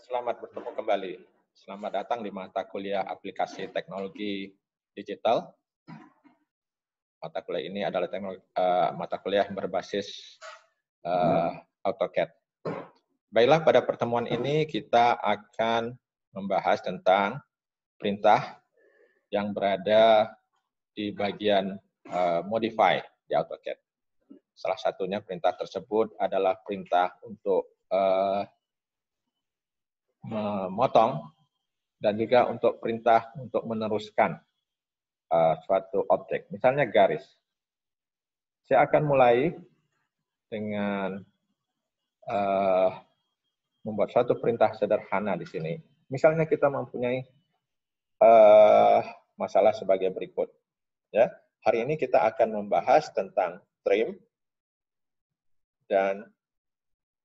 Selamat bertemu kembali. Selamat datang di mata kuliah aplikasi teknologi digital. Mata kuliah ini adalah mata kuliah berbasis AutoCAD. Baiklah, pada pertemuan ini kita akan membahas tentang perintah yang berada di bagian modify di AutoCAD. Salah satunya perintah tersebut adalah perintah untuk memotong dan juga untuk perintah untuk meneruskan suatu objek, misalnya garis. Saya akan mulai dengan membuat suatu perintah sederhana di sini. Misalnya kita mempunyai masalah sebagai berikut. Ya, hari ini kita akan membahas tentang trim dan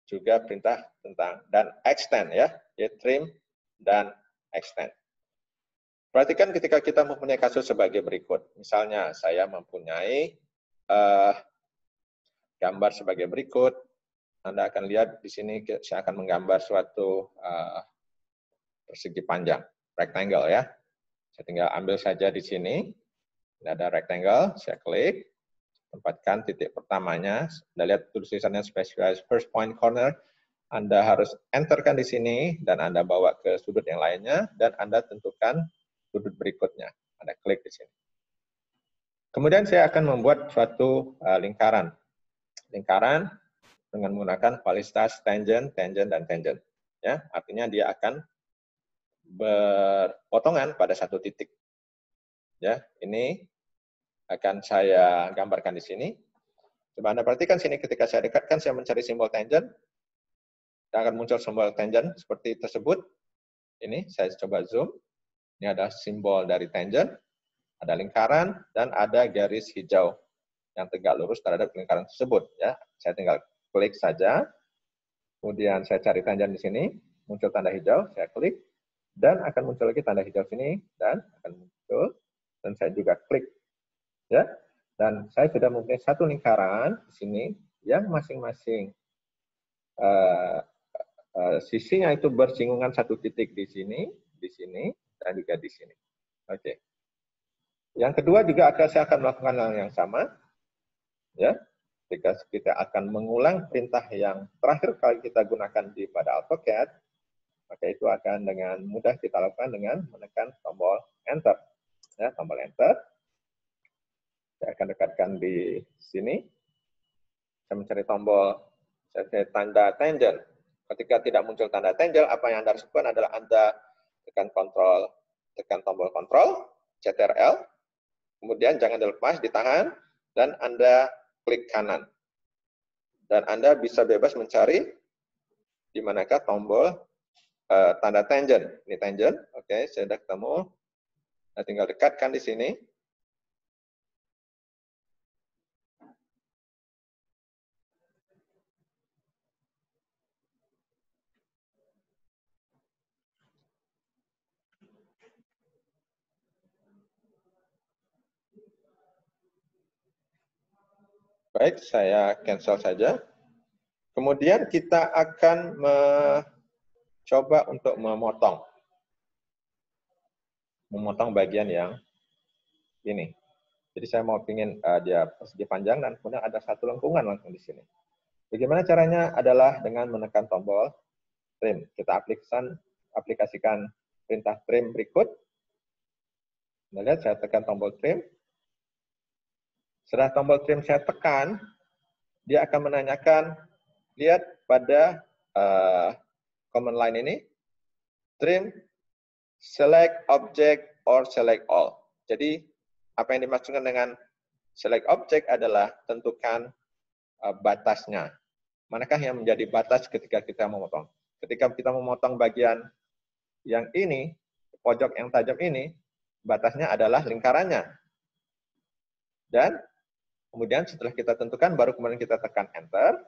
juga perintah tentang dan extend ya, trim dan extend. Perhatikan ketika kita mempunyai kasus sebagai berikut. Misalnya saya mempunyai gambar sebagai berikut. Anda akan lihat di sini saya akan menggambar suatu persegi panjang, rectangle ya. Saya tinggal ambil saja di sini. Ini ada rectangle, saya klik, tempatkan titik pertamanya. Anda lihat tulisannya specialize first point corner. Anda harus enterkan di sini dan Anda bawa ke sudut yang lainnya dan Anda tentukan sudut berikutnya. Anda klik di sini. Kemudian saya akan membuat suatu lingkaran. Lingkaran dengan menggunakan kualitas tangent, tangent, dan tangent. Ya, artinya dia akan berpotongan pada satu titik. Ya, ini akan saya gambarkan di sini. Coba Anda perhatikan sini ketika saya dekatkan, saya mencari simbol tangent. Dan akan muncul simbol tangent seperti tersebut. Ini saya coba zoom. Ini ada simbol dari tangent, ada lingkaran, dan ada garis hijau yang tegak lurus terhadap lingkaran tersebut. Ya, saya tinggal klik saja. Kemudian saya cari tangent di sini, muncul tanda hijau, saya klik, dan akan muncul lagi tanda hijau sini, dan akan muncul, dan saya juga klik. Ya, dan saya sudah mempunyai satu lingkaran di sini yang masing-masing sisinya itu bersinggungan satu titik di sini, dan juga di sini. Oke. Yang kedua juga saya akan melakukan hal yang sama. Ya, ketika kita akan mengulang perintah yang terakhir kali kita gunakan pada AutoCAD, maka itu akan dengan mudah kita lakukan dengan menekan tombol Enter. Ya, tombol Enter. Saya akan dekatkan di sini. Saya mencari tombol, saya cari tanda tangent. Ketika tidak muncul tanda tangent, apa yang Anda harus lakukan adalah Anda tekan tombol Ctrl, Ctrl, kemudian jangan dilepas, ditahan, dan Anda klik kanan. Dan Anda bisa bebas mencari di manakah tombol tanda tangent. Ini tangent, oke, saya sudah ketemu. Nah, tinggal dekatkan di sini. Baik, saya cancel saja. Kemudian kita akan mencoba untuk memotong bagian yang ini. Jadi saya mau ingin dia persegi panjang dan kemudian ada satu lengkungan langsung di sini. Bagaimana caranya adalah dengan menekan tombol trim. Kita aplikasikan perintah trim berikut. Anda lihat saya tekan tombol trim. Setelah tombol trim saya tekan, dia akan menanyakan, lihat pada command line ini, trim, select object or select all. Jadi apa yang dimaksudkan dengan select object adalah tentukan batasnya. Manakah yang menjadi batas ketika kita memotong? Ketika kita memotong bagian yang ini, pojok yang tajam ini, batasnya adalah lingkarannya. Dan kemudian setelah kita tentukan, baru kemudian kita tekan Enter.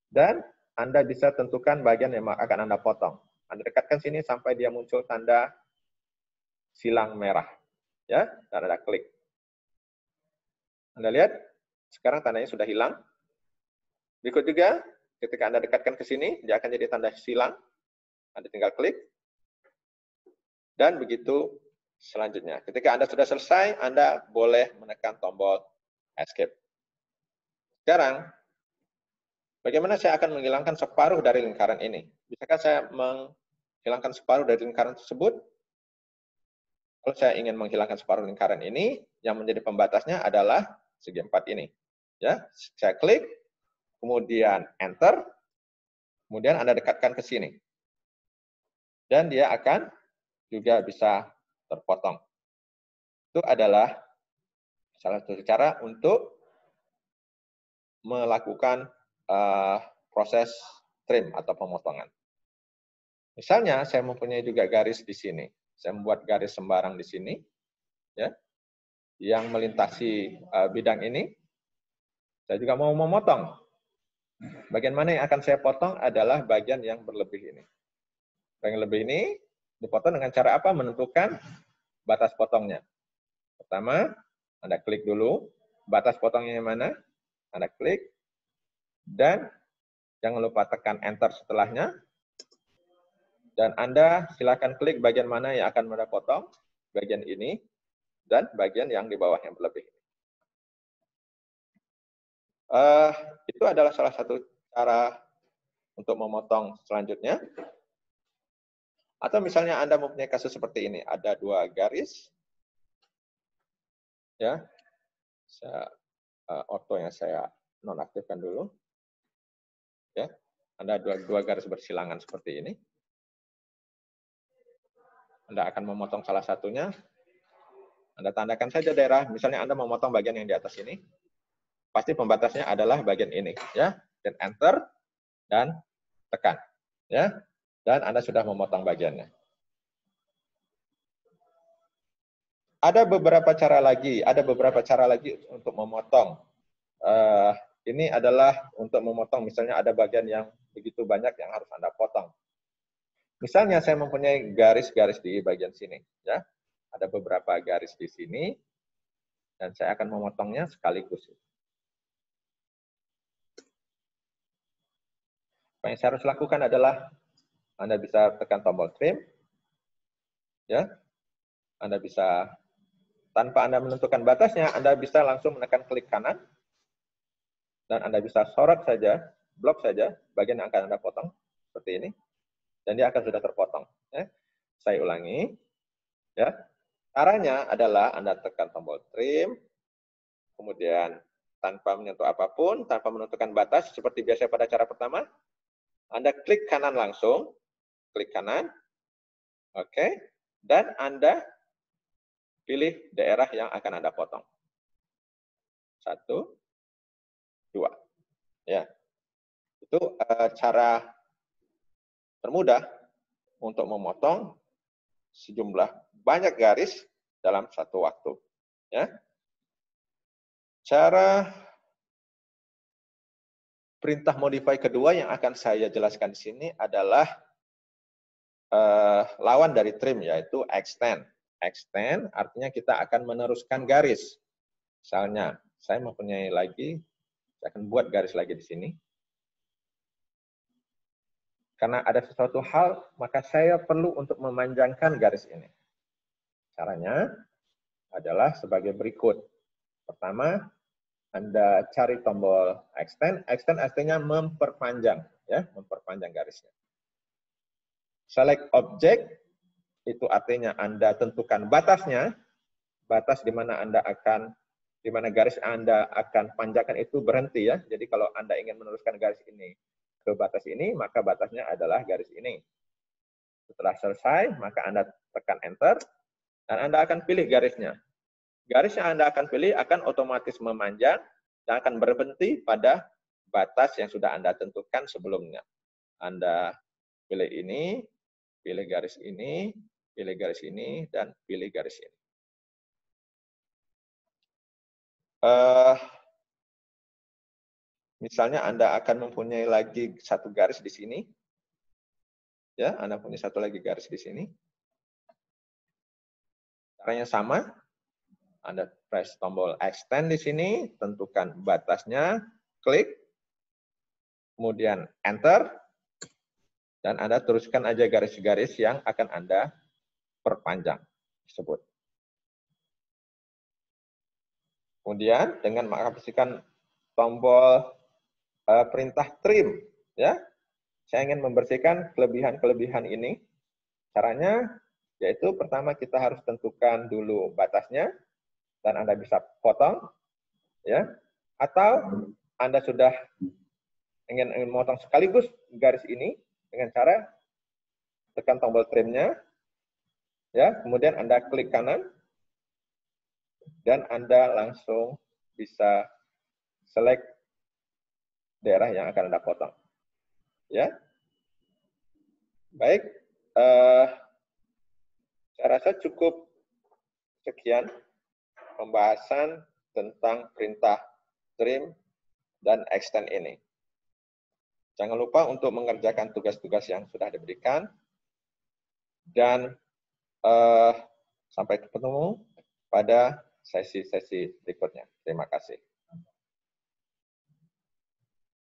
Dan Anda bisa tentukan bagian yang akan Anda potong. Anda dekatkan sini sampai dia muncul tanda silang merah. Ya, dan Anda klik. Anda lihat, sekarang tandanya sudah hilang. Berikut juga, ketika Anda dekatkan ke sini, dia akan jadi tanda silang. Anda tinggal klik, dan begitu selanjutnya. Ketika Anda sudah selesai, Anda boleh menekan tombol Escape. Sekarang, bagaimana saya akan menghilangkan separuh dari lingkaran ini? Bisakah saya menghilangkan separuh dari lingkaran tersebut? Kalau saya ingin menghilangkan separuh lingkaran ini, yang menjadi pembatasnya adalah segi 4 ini. Ya, saya klik, kemudian Enter, kemudian Anda dekatkan ke sini. Dan dia akan juga bisa terpotong. Itu adalah salah satu cara untuk melakukan proses trim atau pemotongan. Misalnya, saya mempunyai juga garis di sini. Saya membuat garis sembarang di sini, ya, yang melintasi bidang ini. Saya juga mau memotong. Bagian mana yang akan saya potong adalah bagian yang berlebih ini. Bagian lebih ini dipotong dengan cara apa? Menentukan batas potongnya. Pertama, Anda klik dulu, batas potongnya yang mana? Anda klik, dan jangan lupa tekan Enter setelahnya. Dan Anda silakan klik bagian mana yang akan Anda potong, bagian ini, dan bagian yang di bawah yang berlebih. Itu adalah salah satu cara untuk memotong selanjutnya. Atau misalnya Anda mempunyai kasus seperti ini, ada 2 garis, ya, orto yang saya nonaktifkan dulu, ya, Anda dua garis bersilangan seperti ini. Anda akan memotong salah satunya, Anda tandakan saja daerah, misalnya Anda memotong bagian yang di atas ini, pasti pembatasnya adalah bagian ini, ya, dan Enter, dan tekan, ya, dan Anda sudah memotong bagiannya. Ada beberapa cara lagi untuk memotong. Ini adalah untuk memotong, misalnya ada bagian yang begitu banyak yang harus Anda potong. Misalnya saya mempunyai garis-garis di bagian sini, ya. Ada beberapa garis di sini, dan saya akan memotongnya sekaligus. Apa yang saya harus lakukan adalah Anda bisa tekan tombol trim, ya. Anda bisa, tanpa Anda menentukan batasnya, Anda bisa langsung menekan klik kanan, dan Anda bisa sorot saja, blok saja bagian yang akan Anda potong, seperti ini, dan dia akan sudah terpotong. Ya. Saya ulangi, ya. Caranya adalah Anda tekan tombol trim, kemudian tanpa menyentuh apapun, tanpa menentukan batas, seperti biasa pada cara pertama, Anda klik kanan langsung, klik kanan, oke, dan Anda pilih daerah yang akan Anda potong. 1, 2. Ya. Itu cara termudah untuk memotong sejumlah banyak garis dalam satu waktu. Ya. Cara perintah modify kedua yang akan saya jelaskan di sini adalah lawan dari trim, yaitu extend. Extend artinya kita akan meneruskan garis. Misalnya, saya mempunyai lagi, saya akan buat garis lagi di sini. Karena ada sesuatu hal, maka saya perlu untuk memanjangkan garis ini. Caranya adalah sebagai berikut. Pertama, Anda cari tombol extend. Extend artinya memperpanjang, ya, memperpanjang garisnya. Select object, itu artinya Anda tentukan batasnya, batas di mana di mana garis Anda akan panjangkan itu berhenti, ya. Jadi kalau Anda ingin meneruskan garis ini ke batas ini, maka batasnya adalah garis ini. Setelah selesai, maka Anda tekan Enter, dan Anda akan pilih garisnya. Garis yang Anda akan pilih akan otomatis memanjang dan akan berhenti pada batas yang sudah Anda tentukan sebelumnya. Anda pilih ini, pilih garis ini, pilih garis ini, dan pilih garis ini. Misalnya Anda akan mempunyai lagi satu garis di sini. Ya, Anda punya satu lagi garis di sini. Caranya sama. Anda press tombol extend di sini, tentukan batasnya, klik, kemudian enter, Dan Anda teruskan aja garis-garis yang akan Anda perpanjang tersebut. Kemudian dengan mengaplikasikan tombol perintah trim, ya, saya ingin membersihkan kelebihan-kelebihan ini. Caranya yaitu pertama kita harus tentukan dulu batasnya dan Anda bisa potong, ya, atau Anda sudah ingin memotong sekaligus garis ini dengan cara tekan tombol trimnya, ya, kemudian Anda klik kanan dan Anda langsung bisa select daerah yang akan Anda potong. Ya, baik. Saya rasa cukup sekian pembahasan tentang perintah trim dan extend ini. Jangan lupa untuk mengerjakan tugas-tugas yang sudah diberikan dan sampai ketemu pada sesi-sesi berikutnya. Terima kasih.